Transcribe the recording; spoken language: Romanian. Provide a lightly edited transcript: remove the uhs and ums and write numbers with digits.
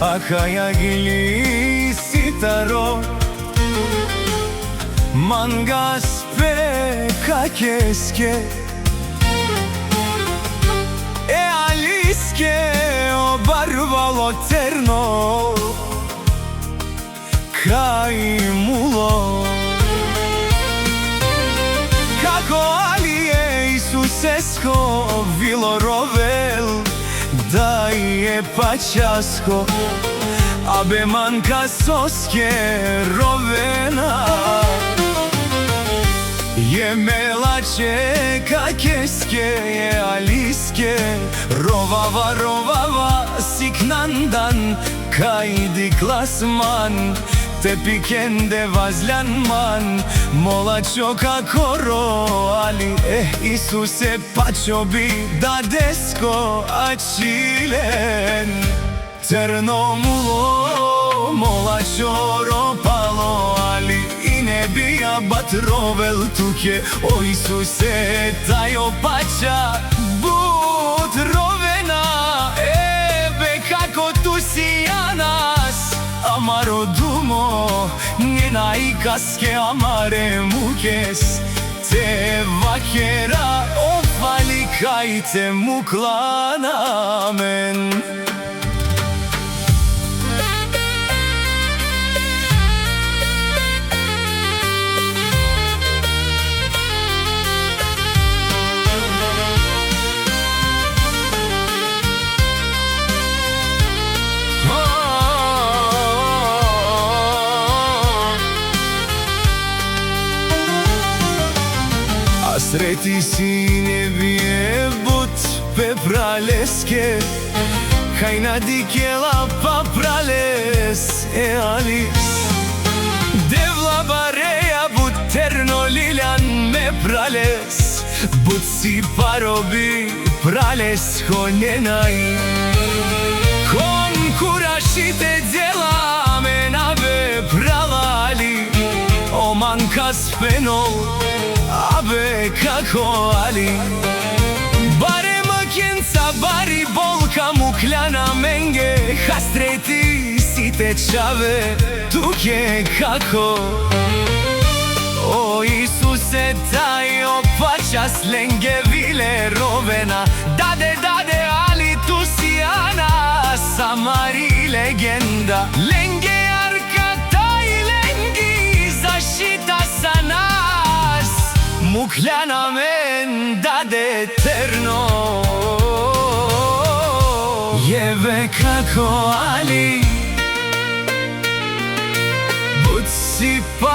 akayagili sitaro mangaspe kakeske e aliske o barvalo terno kaimulo kako alije Isusesko vilorovel da je pačasko abe manka soske rovena je melače kakeske je aliske rovava siknandan kajdi klasman te pikende vazlanman molačo kakoro ali Isuse pačo bi da desko ačilen ternomulo molačo ropalo ali i ne bija batrovel tuke o Isuse tajo pača but rovena ebe kako tu si janas amaro dumo njena i kaske amare mukes te vakera ofali kajte muklanamen Sreti sine bije but pepraleske Hajna dikela paprales e alis Devla bareja but terno liljan me prales But si parobi prales honenaj Kon kurašite djela me nabe pralali O mankas penol abe kako ali bare makenca bari bolka mukljana menge hastreti site čave tuke kako o Isuse taj opača slenge vile rovena dade ali tu si ana samari legenda lenge arka taj lengi zašita sa nas Mukljana men dade terno Jebe kako ali Bud si pa